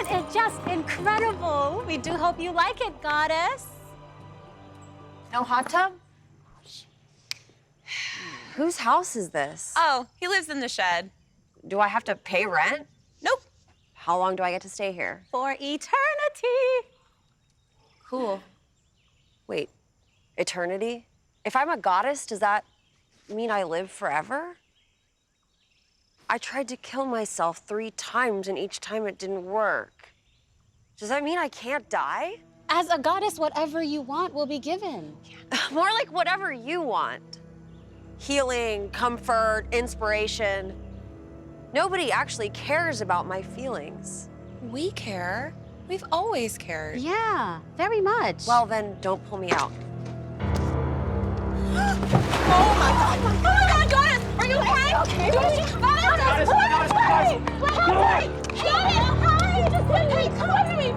Isn't it just incredible? We do hope you like it, goddess. No hot tub? Whose house is this? Oh, he lives in the shed. Do I have to pay rent? Nope. How long do I get to stay here? For eternity. Cool. Wait, eternity? If I'm a goddess, does that mean I live forever? I tried to kill myself 3 times and each time it didn't work. Does that mean I can't die? As a goddess, whatever you want will be given. More like whatever you want. Healing, comfort, inspiration. Nobody actually cares about my feelings. We care. We've always cared. Yeah, very much. Well, then don't pull me out. Oh my God! Oh my God, goddess! Are you okay? Okay. Goddess! Goddess! Goddess! Just let me! Come on to me!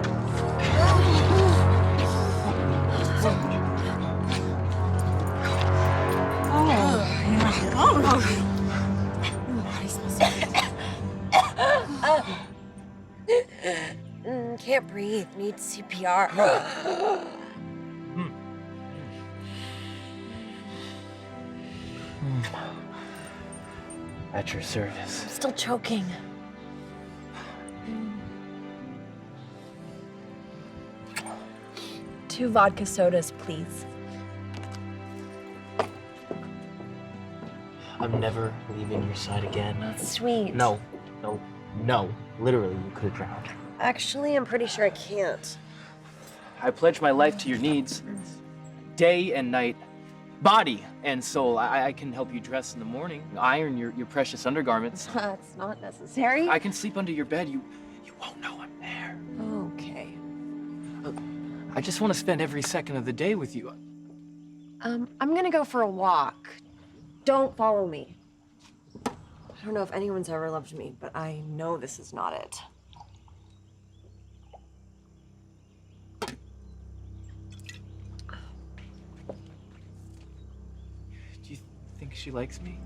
Can't breathe. Need CPR. At your service. I'm still choking. 2 vodka sodas, please. I'm never leaving your side again. That's sweet. No, no, no. Literally, you could have drowned. Actually, I'm pretty sure I can't. I pledge my life to your needs, day and night, body and soul. I can help you dress in the morning, iron your precious undergarments. That's not necessary. I can sleep under your bed. You won't know I'm there. Okay. I just want to spend every second of the day with you. I'm gonna go for a walk. Don't follow me. I don't know if anyone's ever loved me, but I know this is not it. Do you think she likes me?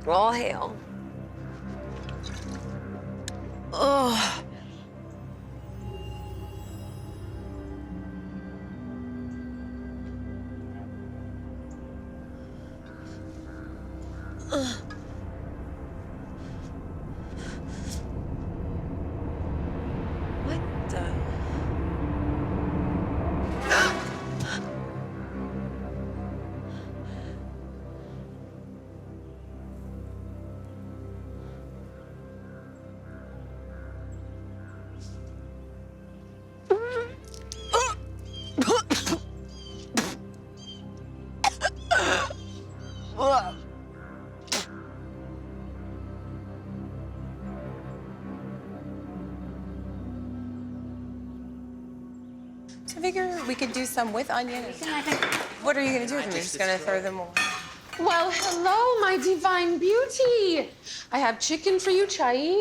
All hail. Ugh. What the? I figure we could do some with onion. What are you gonna do with them? You're just gonna throw them away? Well, hello, my divine beauty. I have chicken for you, chai.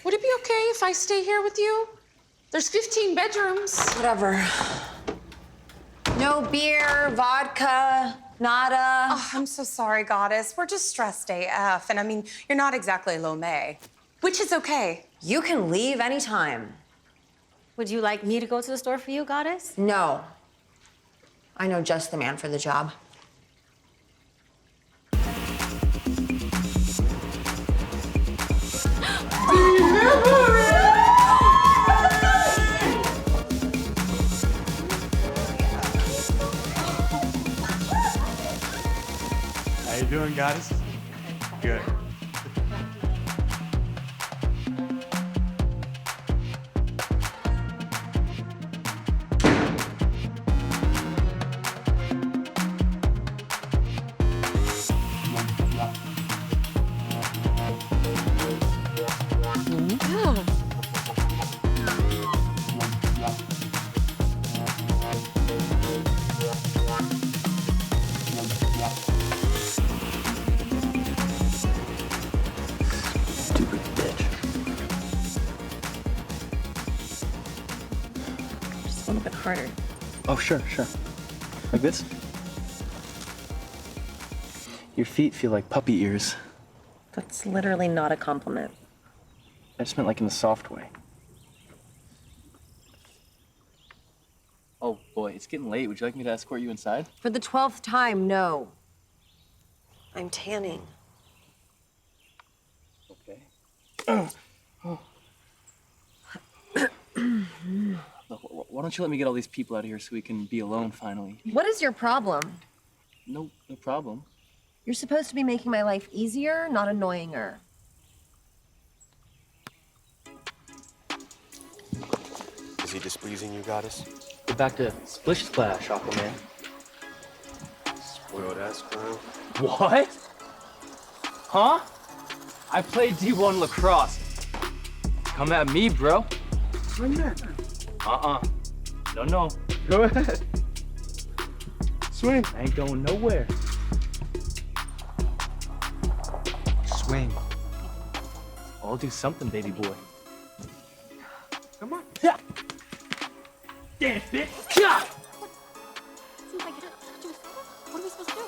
Would it be okay if I stay here with you? There's 15 bedrooms. Whatever. No beer, vodka, nada. Oh, I'm so sorry, goddess. We're just stressed AF. And I mean, you're not exactly lo may, which is okay. You can leave anytime. Would you like me to go to the store for you, goddess? No. I know just the man for the job. How you doing, goddess? Good. Stupid bitch. a little bit harder. Oh, sure. Like this? Your feet feel like puppy ears. That's literally not a compliment. I just meant like in the soft way. Oh boy, it's getting late. Would you like me to escort you inside? For the 12th time, no. I'm tanning. Okay. Look, why don't you let me get all these people out of here so we can be alone finally? What is your problem? No problem. You're supposed to be making my life easier, not annoying her. Is he displeasing you, goddess? Get back to Splish Splash, Aquaman. Spoiled ass girl. What? Huh? I played D1 lacrosse. Come at me, bro. Swing that. No. Go ahead. Swing. I ain't going nowhere. Swing. I'll do something, baby boy. Come on. Yeah. Dance, bitch. Yeah. Seems like it. What are we supposed to do?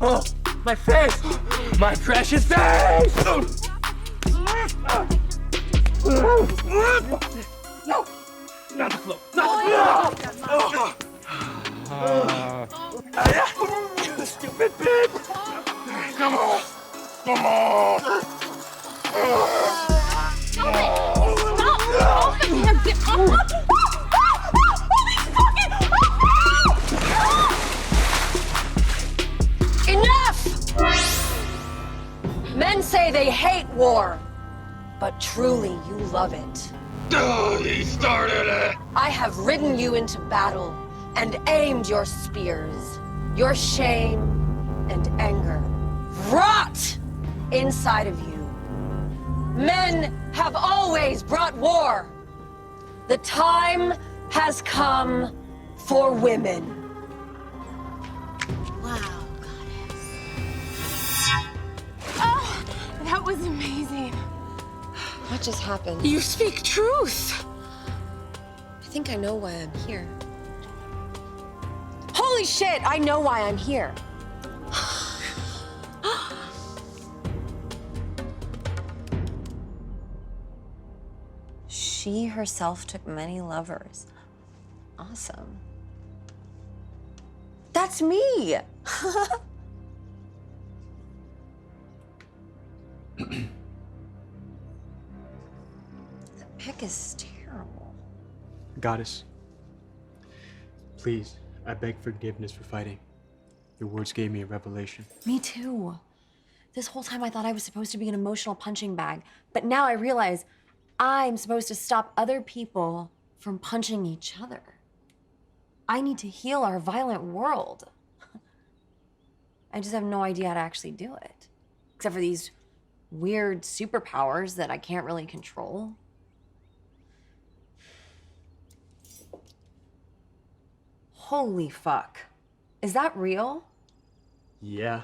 Oh, my face! My precious face! No! Not the floor! Not the floor! Stupid bitch! Come on! Come on! Stop it! Stop! Both of you get up! Enough! Men say they hate war, but truly you love it. He started it! I have ridden you into battle and aimed your spears. Your shame and anger rot inside of you. Men have always brought war. The time has come for women. Wow, goddess. Oh, that was amazing. What just happened? You speak truth. I think I know why I'm here. Holy shit, I know why I'm here. She herself took many lovers. Awesome. That's me! The pic is terrible. Goddess, please, I beg forgiveness for fighting. Your words gave me a revelation. Me too. This whole time I thought I was supposed to be an emotional punching bag, but now I realize I'm supposed to stop other people from punching each other. I need to heal our violent world. I just have no idea how to actually do it, except for these weird superpowers that I can't really control. Holy fuck. Is that real? Yeah.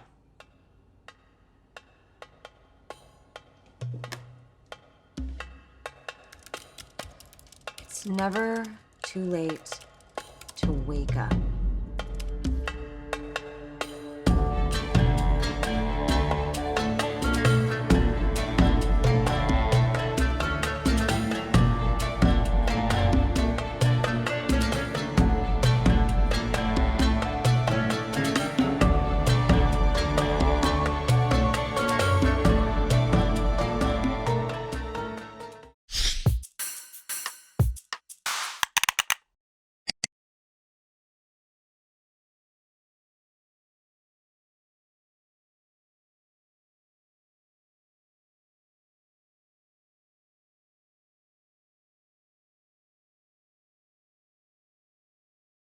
It's never too late to wake up.